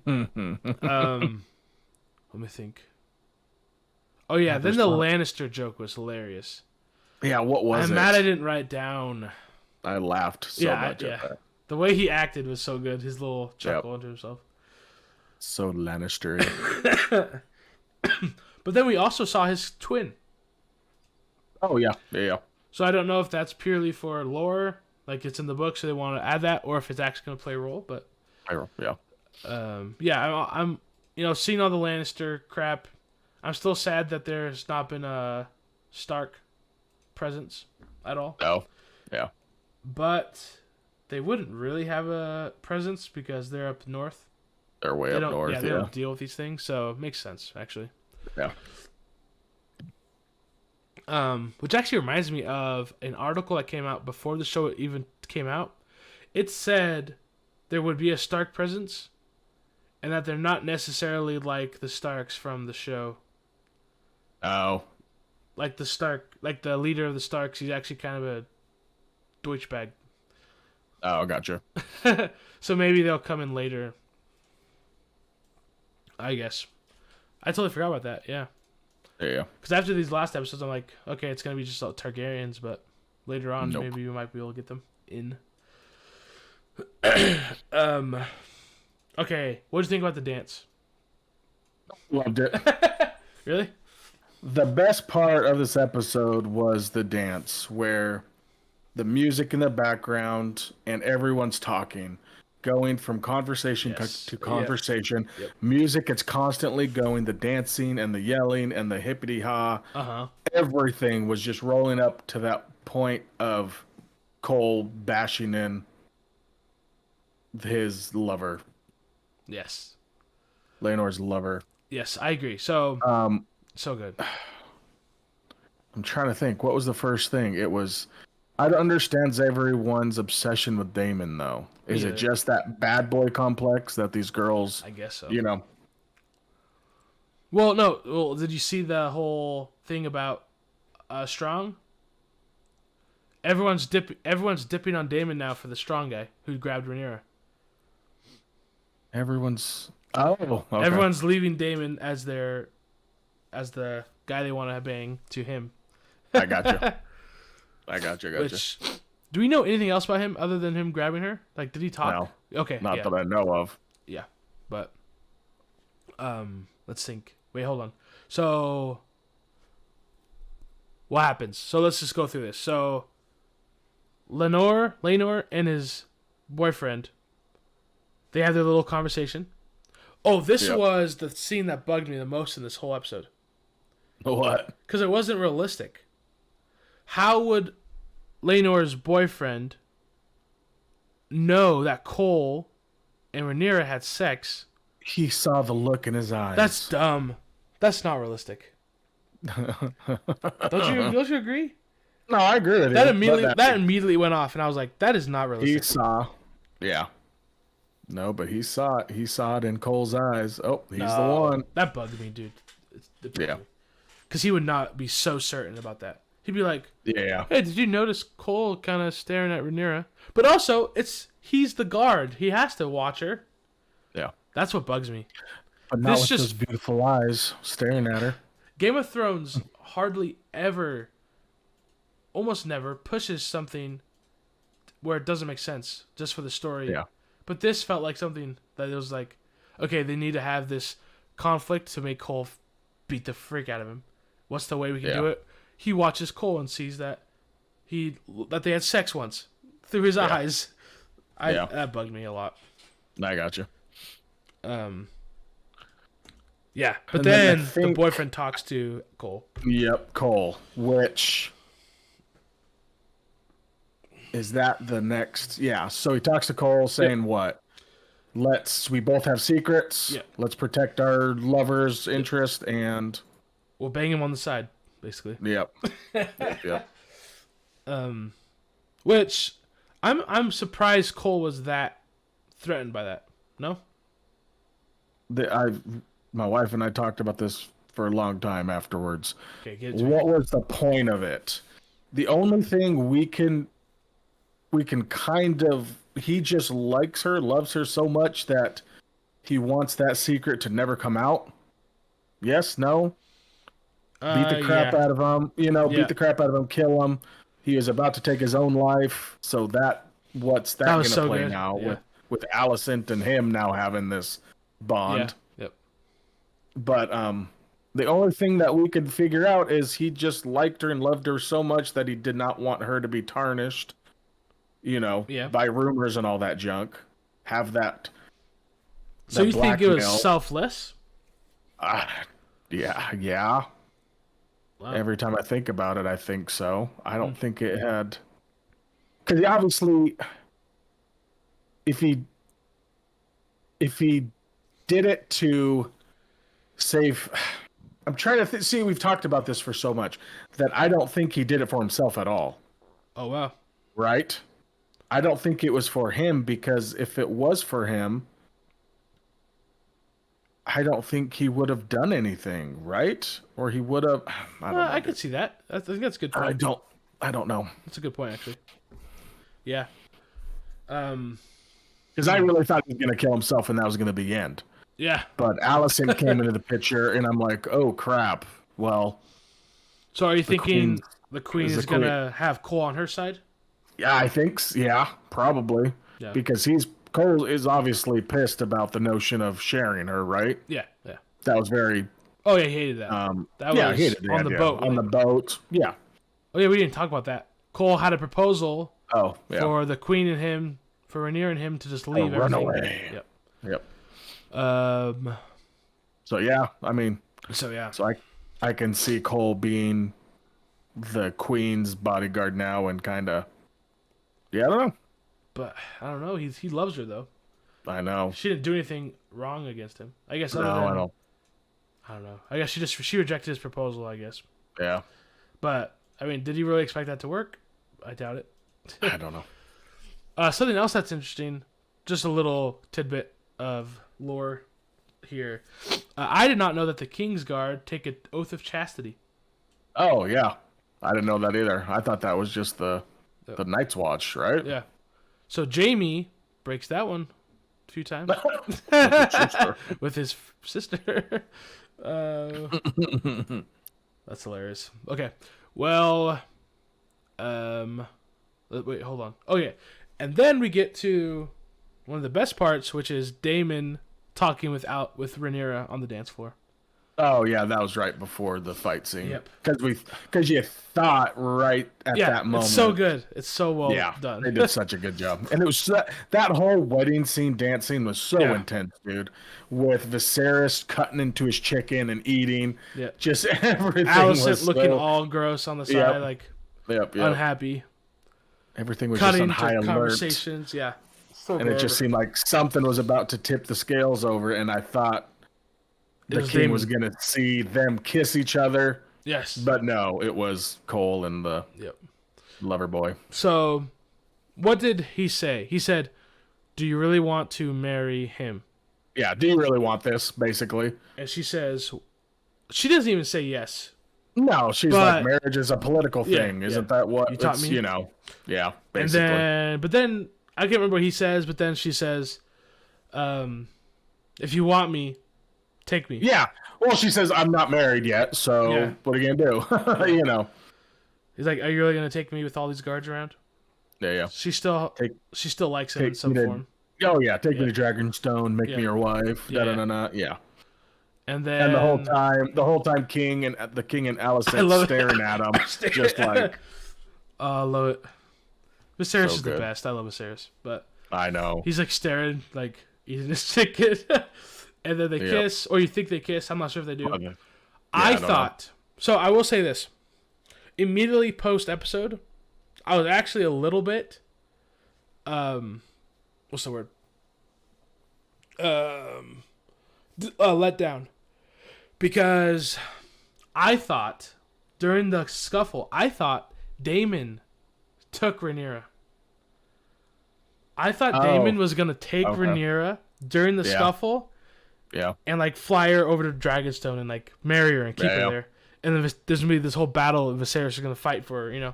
Let me think. Oh, yeah, then the Lannister joke was hilarious. Yeah, what was it? I'm mad I didn't write it down. I laughed so much at that. The way he acted was so good. His little chuckle into himself. So Lannister. But then we also saw his twin. Oh yeah, yeah. So I don't know if that's purely for lore, like it's in the book, so they want to add that, or if it's actually going to play a role. But Yeah. I'm seeing all the Lannister crap. I'm still sad that there's not been a Stark presence at all. Oh, yeah. But they wouldn't really have a presence because they're up north. They're way up north. Yeah, they don't deal with these things, so it makes sense actually. Yeah. Which actually reminds me of an article that came out before the show even came out. It said there would be a Stark presence, and that they're not necessarily like the Starks from the show. Oh. Like the leader of the Starks, he's actually kind of a douchebag. Oh, gotcha. So maybe they'll come in later. I guess. I totally forgot about that, yeah. Yeah. Because after these last episodes, I'm like, okay, it's going to be just all Targaryens, but later on, maybe we might be able to get them in. Okay, what did you think about the dance? Loved it. Really? The best part of this episode was the dance, where the music in the background and everyone's talking, going from conversation to conversation. Yep. Music, it's constantly going. The dancing and the yelling and the hippity ha. Everything was just rolling up to that point of Cole bashing in his lover. Yes. Laenor's lover. Yes, I agree. So, so good. I'm trying to think. What was the first thing? It was... I don't understand everyone's obsession with Daemon, though. Is it just that bad boy complex that these girls... I guess so. You know... Well, no. Well, did you see the whole thing about Strong? Everyone's dipping on Daemon now for the Strong guy who grabbed Rhaenyra. Everyone's... Oh, okay. Everyone's leaving Daemon as the guy they want to bang to him. I gotcha. Gotcha. Which, do we know anything else about him other than him grabbing her? Like, did he talk? No. Okay. Not that I know of. Yeah, but let's think. Wait, hold on. So, what happens? So let's just go through this. So, Laenor and his boyfriend, they have their little conversation. Oh, this was the scene that bugged me the most in this whole episode. What? Because it wasn't realistic. How would Laenor's boyfriend know that Cole and Rhaenyra had sex? He saw the look in his eyes. That's dumb. That's not realistic. Don't you agree? No, I agree with you. That immediately went off, and I was like, that is not realistic. He saw. Yeah. No, but he saw it. He saw it in Cole's eyes. Oh, he's the one. That bugged me, dude. Yeah. Because he would not be so certain about that. He'd be like, yeah. Hey, did you notice Cole kind of staring at Rhaenyra? But also, he's the guard. He has to watch her. Yeah. That's what bugs me. But not with those beautiful eyes staring at her. Game of Thrones hardly ever, almost never, pushes something where it doesn't make sense just for the story. Yeah. But this felt like something that it was like, okay, they need to have this conflict to make Cole beat the freak out of him. What's the way we can do it? He watches Cole and sees that they had sex once through his eyes. That bugged me a lot. I got you. Yeah, but then the boyfriend talks to Cole. Yep, Cole. Which is that the next? Yeah. So he talks to Cole, saying what? We both have secrets. Yeah. Let's protect our lovers' interest, and we'll bang him on the side, basically. Yep. Yep. Which I'm surprised Cole was that threatened by that. No. My wife and I talked about this for a long time afterwards. Okay, what was the point of it? The only thing we can kind of, he just likes her, loves her so much that he wants that secret to never come out. Yes, no. Beat the crap out of him, beat the crap out of him, kill him. He is about to take his own life. So what's that going to play now with Alicent and him now having this bond. Yeah. Yep. But the only thing that we could figure out is he just liked her and loved her so much that he did not want her to be tarnished, Yeah. by rumors and all that junk. Have that. So you think it was selfless? Yeah. Wow. Every time I think about it, I think so. I don't think it had, because obviously, if he did it to save, I'm trying to see. We've talked about this for so much that I don't think he did it for himself at all. Oh wow. Right? I don't think it was for him, because if it was for him, I don't think he would have done anything, right? Or he would have. I don't know. I could see that. I think that's a good point. I don't know. That's a good point, actually. Yeah. Because I really thought he was going to kill himself and that was going to be the end. Yeah. But Alicent came into the picture and I'm like, oh crap. Well. So are you thinking the queen is going to have Cole on her side? Yeah, I think. Yeah, probably. Yeah. Because Cole is obviously pissed about the notion of sharing her, right? Yeah. That was very. Oh yeah, he hated that. That was I hated the on the boat. On the boat. Yeah. Oh yeah, we didn't talk about that. Cole had a proposal. Oh yeah. For the queen and him, for Rhaynera and him to just leave. Run everything. away. Yep. So yeah, I mean. So yeah. So I can see Cole being the queen's bodyguard now and kind of. Yeah, I don't know. But I don't know. He loves her though. I know. She didn't do anything wrong against him. I guess. I don't know. I guess she rejected his proposal. I guess. Yeah. But I mean, did he really expect that to work? I doubt it. I don't know. Something else that's interesting. Just a little tidbit of lore here. I did not know that the Kingsguard take an oath of chastity. Oh yeah, I didn't know that either. I thought that was just the Night's Watch, right? Yeah. So Jaime breaks that one a few times with his sister. That's hilarious. Okay. Well, wait, hold on. Oh yeah, and then we get to one of the best parts, which is Daemon talking with Rhaenyra on the dance floor. Oh yeah, that was right before the fight scene. Yep. Because you thought right at that moment. It's so good. It's so well done. They did such a good job, and it was that whole wedding scene, dance scene was so intense, dude. With Viserys cutting into his chicken and eating, just everything. Alicent looking all gross on the side, like unhappy. Everything was cutting just on high alert. Conversations, so and it just seemed like something was about to tip the scales over, and I thought the king was going to see them kiss each other. Yes. But no, it was Cole and the lover boy. So, what did he say? He said, "Do you really want to marry him?" Yeah, do you really want this, basically? And she says, she doesn't even say yes. No, she's like, marriage is a political thing. Isn't that what you taught me? Yeah, basically. But then, I can't remember what he says, but then she says, if you want me, take me. Yeah. Well, she says, I'm not married yet, so what are you going to do? He's like, are you really going to take me with all these guards around? Yeah. She still likes him in some form. Oh, yeah. Take me to Dragonstone, make me your wife. Yeah. And then the whole time King and Alicent staring at him. Just like. I love it. Viserys is the best. I love Viserys. But I know. He's like staring, like eating his chicken. And then they kiss, or you think they kiss. I'm not sure if they do. Okay. I thought. So I will say this. Immediately post episode, I was actually a little bit. What's the word? Let down. Because I thought, during the scuffle, Daemon took Rhaenyra. I thought Daemon was going to take Rhaenyra during the scuffle. Yeah. And like fly her over to Dragonstone and like marry her and keep her there. And then there's going to be this whole battle and Viserys is going to fight for her,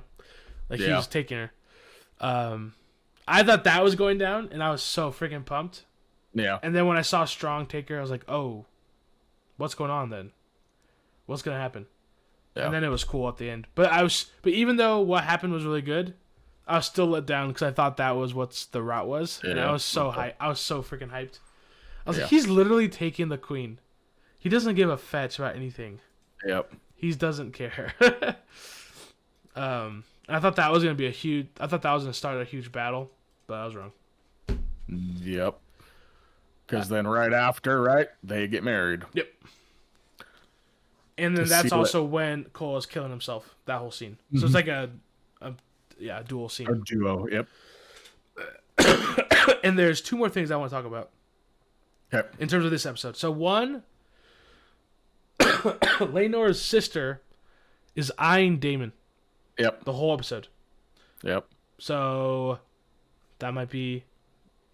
Like he was taking her. I thought that was going down and I was so freaking pumped. Yeah. And then when I saw Strong take her, I was like, oh, what's going on then? What's going to happen? Yeah. And then it was cool at the end. But even though what happened was really good, I was still let down because I thought that was what the route was. And I was so hyped. I was so freaking hyped. I was like, he's literally taking the queen. He doesn't give a fetch about anything. Yep. He doesn't care. I thought that was gonna be I thought that was gonna start a huge battle, but I was wrong. Yep. Because then right after, they get married. Yep. And then that's also when Cole is killing himself. That whole scene. So it's like a dual scene. A duo. Yep. And there's two more things I want to talk about. Okay. In terms of this episode. So one, Rhaenyra's sister is eyeing Daemon. Yep. The whole episode. Yep. So that might be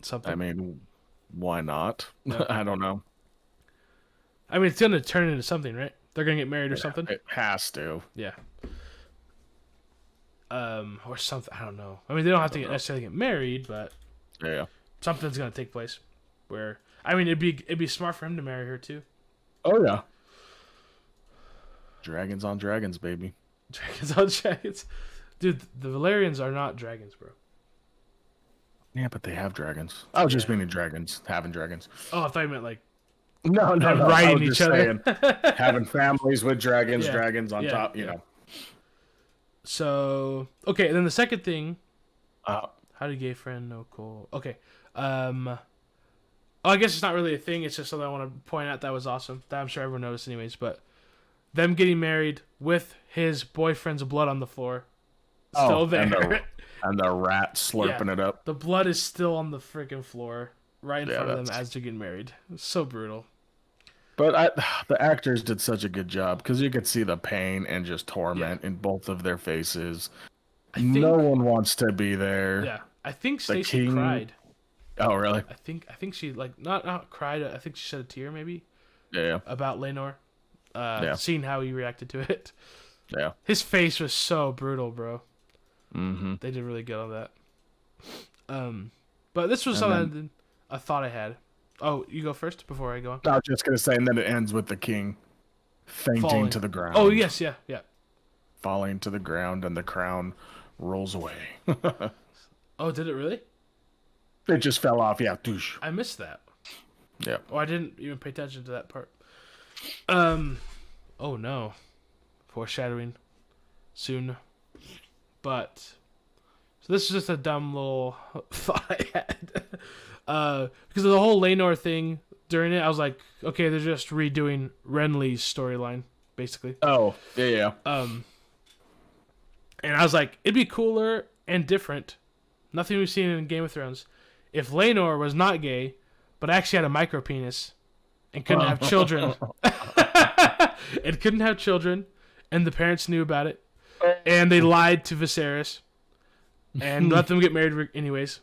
something. I mean, why not? Yep. I don't know. I mean, it's going to turn into something, right? They're going to get married or something? It has to. Yeah. Or something. I don't know. I mean, they don't have to necessarily get married, but yeah, something's going to take place where... I mean, it'd be smart for him to marry her, too. Oh, yeah. Dragons on dragons, baby. Dragons on dragons. Dude, the Valerians are not dragons, bro. Yeah, but they have dragons. I was just meaning dragons, having dragons. Oh, I thought you meant like... No. Riding each other. Having families with dragons, dragons on top, you know. So, okay, and then the second thing... how did gay friend know Cole? Okay. I guess it's not really a thing. It's just something I want to point out that was awesome. That I'm sure everyone noticed anyways, but... Them getting married with his boyfriend's blood on the floor. Still there. And the rat slurping it up. The blood is still on the freaking floor right in front of them as they're getting married. It's so brutal. But the actors did such a good job because you could see the pain and just torment in both of their faces. No one wants to be there. Yeah. I think Stacey cried. Oh, really? I think she, like, not cried. I think she shed a tear, maybe. Yeah. About Rhaenyra. Seeing how he reacted to it. Yeah. His face was so brutal, bro. Mm-hmm. They did really good on that. But this was something I thought I had. Oh, you go first before I go on? I was just going to say, and then it ends with the king fainting to the ground. Oh, yes, yeah. Falling to the ground, and the crown rolls away. Oh, did it really? It just fell off, yeah. Doosh. I missed that. Yeah. Oh, I didn't even pay attention to that part. Oh no. Foreshadowing soon. But so this is just a dumb little thought I had. Because of the whole Rhaenyra thing during it, I was like, okay, they're just redoing Renly's storyline, basically. Oh, yeah. And I was like, it'd be cooler and different. Nothing we've seen in Game of Thrones. If Rhaenyra was not gay, but actually had a micro penis and couldn't have children. It couldn't have children, and the parents knew about it, and they lied to Viserys, and let them get married anyways,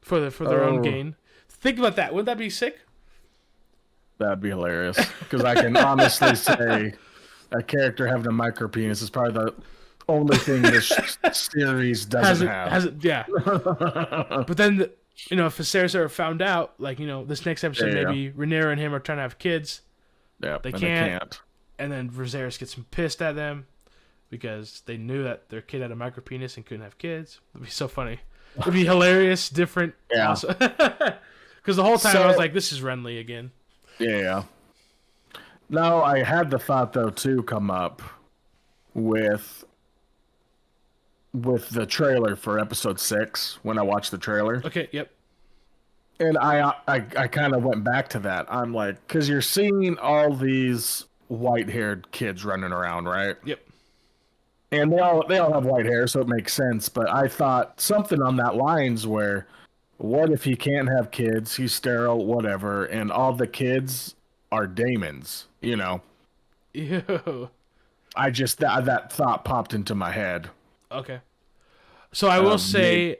for their own gain. Think about that. Wouldn't that be sick? That'd be hilarious. Because I can honestly say, a character having a micro penis is probably the only thing this series doesn't have. Yeah. But then, if Viserys ever found out, like, this next episode, maybe Rhaenyra and him are trying to have kids. Yeah, they can't. And then Viserys gets pissed at them because they knew that their kid had a micro penis and couldn't have kids. It'd be so funny. It'd be hilarious, different. Yeah. Because the whole time I was like, this is Renly again. Yeah. No, I had the thought, though, too, come up with the trailer for episode 6 when I watched the trailer. Okay, yep. And I kind of went back to that. I'm like, because you're seeing all these white-haired kids running around, right? Yep. And they all have white hair, so it makes sense. But I thought something on that lines where, what if he can't have kids? He's sterile, whatever, and all the kids are Daemon's, Ew. I just that thought popped into my head. Okay. So I will say,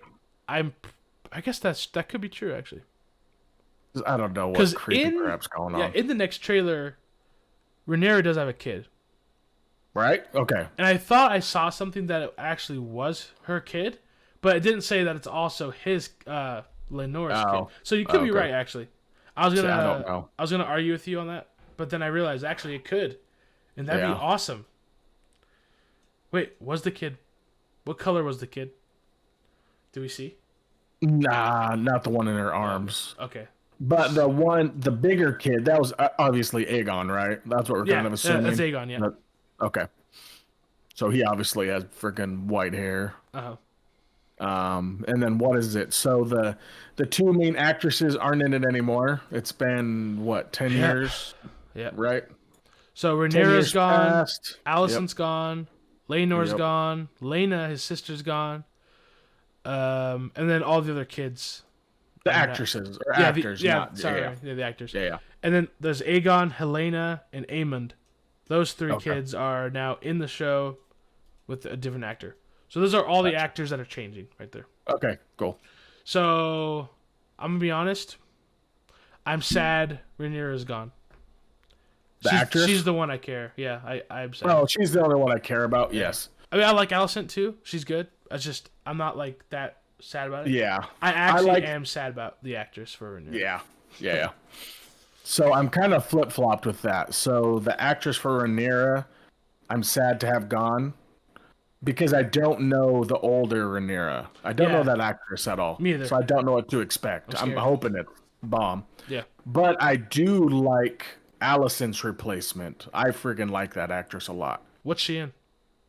I guess that could be true actually. I don't know what creepy crap's going on. Yeah, in the next trailer, Rhaenyra does have a kid. Right? Okay. And I thought I saw something that it actually was her kid, but it didn't say that it's also his Rhaenyra's kid. So you could be right actually. I was gonna argue with you on that, but then I realized actually it could, and that'd be awesome. Wait, was the kid? What color was the kid? Do we see? Nah, not the one in her arms. Okay. But the bigger kid, that was obviously Aegon, right? That's what we're kind of assuming. That's Aegon. Yeah. Okay. So he obviously has freaking white hair. And then what is it? So the two main actresses aren't in it anymore. It's been what, 10 years? Yeah. Right? So Rhaynera's gone, passed. Alicent's gone, Laenor's gone, Laena, his sister's gone. And then all the other kids. The actresses or actors. The actors. Yeah. And then there's Aegon, Helena, and Aemond. Those three kids are now in the show with a different actor. So those are all the actors that are changing right there. Okay, cool. So I'm gonna be honest. I'm sad Rhaenyra is gone. Actress? She's the one I care. Yeah, I'm sad. Oh, she's the only one I care about. Yes. I mean, I like Alicent too. She's good. I'm not like that sad about it. Yeah. I actually am sad about the actress for Rhaenyra. Yeah. So I'm kind of flip-flopped with that. So the actress for Rhaenyra, I'm sad to have gone because I don't know the older Rhaenyra. I don't know that actress at all. Me either. So I don't know what to expect. I'm hoping it's bomb. Yeah. But I do like Alicent's replacement. I freaking like that actress a lot. What's she in?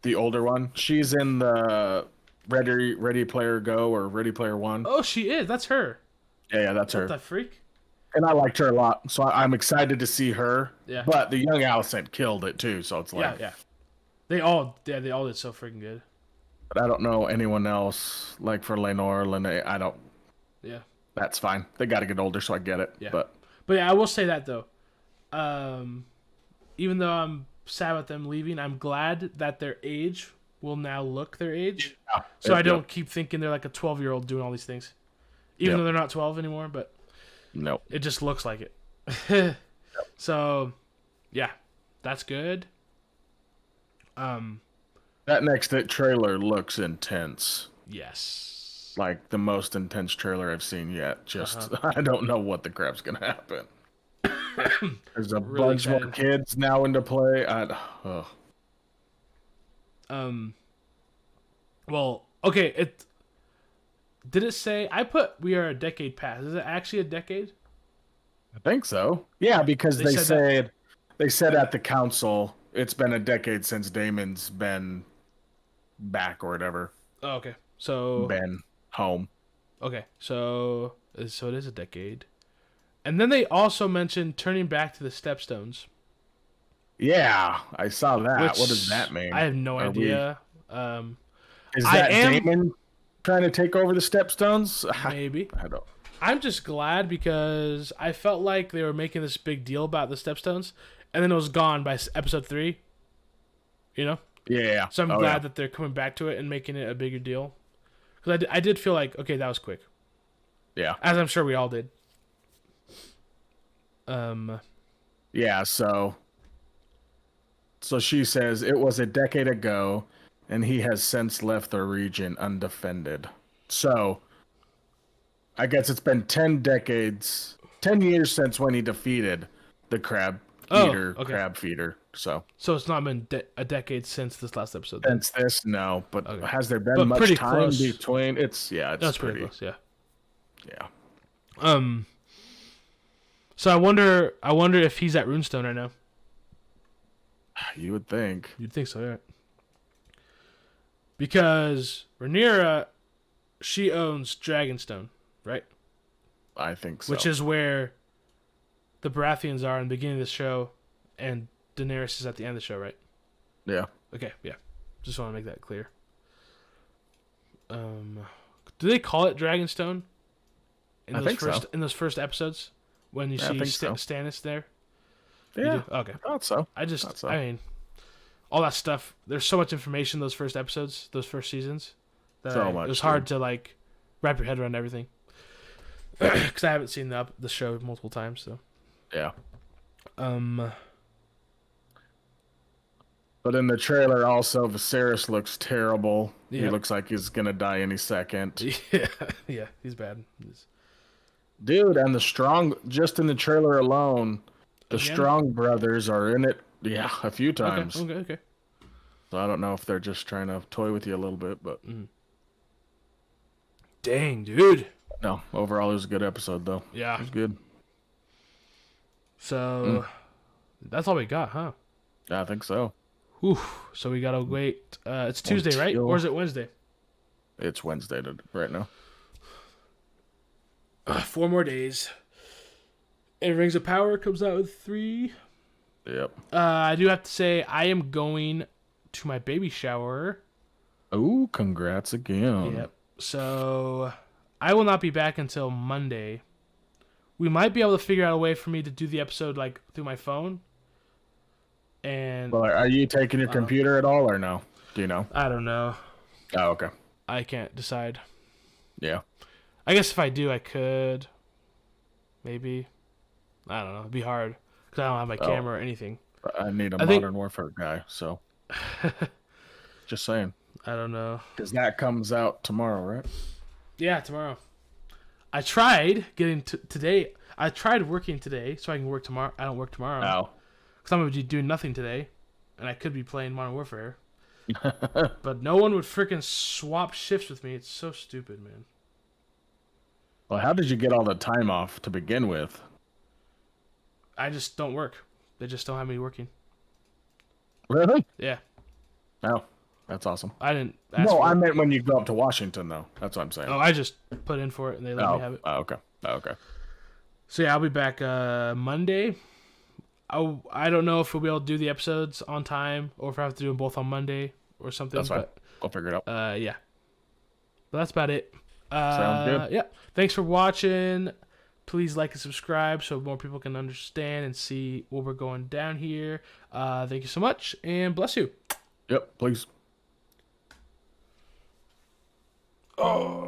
The older one. She's in the Ready Player Go or Ready Player One. Oh, she is. That's her. Yeah, that's her. What the freak? And I liked her a lot, so I'm excited to see her. Yeah. But the young Alicent killed it too, so it's like They all did so freaking good. But I don't know anyone else like for Rhaenyra. I don't. Yeah. That's fine. They got to get older, so I get it. Yeah. But yeah, I will say that though. Even though I'm sad about them leaving, I'm glad that their age will now look their age. Yeah, so I don't keep thinking they're like a 12-year-old doing all these things. Even though they're not 12 anymore, but no. It just looks like it. So, yeah, that's good. That next trailer looks intense. Yes. Like the most intense trailer I've seen yet. Just I don't know what the crap's gonna happen. There's a bunch more kids now into play. Well, okay. Did it say? I put we are a decade past. Is it actually a decade? I think so. Yeah, because they said at the council it's been a decade since Damon's been back or whatever. Oh, okay. So been home. Okay, so it is a decade. And then they also mentioned turning back to the Stepstones. Yeah, I saw that. What does that mean? I have no idea. Is that Damon trying to take over the Stepstones? Maybe. I don't. I'm just glad because I felt like they were making this big deal about the Stepstones, and then it was gone by episode 3. You know? Yeah. So I'm glad that they're coming back to it and making it a bigger deal. Because I did feel like, okay, that was quick. Yeah. As I'm sure we all did. Yeah, so she says it was a decade ago, and he has since left the region undefended. So I guess it's been 10 years since when he defeated the crab feeder. So it's not been a decade since this last episode. Since this, no. But has there been much time between? It's pretty close. Yeah. Yeah. So I wonder if he's at Runestone right now. You would think. You'd think so, yeah. Because Rhaenyra, she owns Dragonstone, right? I think so. Which is where the Baratheons are in the beginning of the show, and Daenerys is at the end of the show, right? Yeah. Okay, yeah. Just want to make that clear. Do they call it Dragonstone? I think so. In those first episodes? When you see Stannis there? Yeah. Okay. I thought so. I mean, all that stuff. There's so much information in those first episodes, those first seasons. That it was hard to like wrap your head around everything. Because I haven't seen the show multiple times, so. Yeah. But in the trailer, also Viserys looks terrible. Yep. He looks like he's gonna die any second. Yeah, he's bad. Dude, and just in the trailer alone, the Strong brothers are in it, a few times. Okay. So I don't know if they're just trying to toy with you a little bit, but... Dang, dude. No, overall it was a good episode, though. Yeah. It was good. So that's all we got, huh? I think so. Whew. So we gotta wait. It's Tuesday, right? Or is it Wednesday? It's Wednesday right now. 4 more days. And Rings of Power comes out with 3. Yep. I do have to say, I am going to my baby shower. Oh, congrats again. Yep. So I will not be back until Monday. We might be able to figure out a way for me to do the episode like through my phone. And Well, are you taking your computer at all or no? Do you know? I don't know. Oh, okay. I can't decide. Yeah. I guess if I do, I could. Maybe. I don't know. It'd be hard because I don't have my camera or anything. I need a Modern Warfare guy, so. Just saying. I don't know. Because that comes out tomorrow, right? Yeah, tomorrow. I tried getting today. I tried working today so I can work tomorrow. I don't work tomorrow. Oh. Because I'm going to be doing nothing today. And I could be playing Modern Warfare. But no one would freaking swap shifts with me. It's so stupid, man. Well, how did you get all the time off to begin with? I just don't work. They just don't have me working. Really? Yeah. Oh, that's awesome. I didn't ask No, for I it. meant when you go up to Washington, though. That's what I'm saying. Oh, I just put in for it and they let me have it. Oh, okay. Oh, okay. So yeah, I'll be back Monday. I don't know if we'll be able to do the episodes on time or if I have to do them both on Monday or something. That's fine. I'll figure it out. Yeah. But that's about it. Sounds good. Yeah. Thanks for watching. Please like and subscribe so more people can understand and see what we're going down here. Thank you so much and bless you. Yep, please. Oh.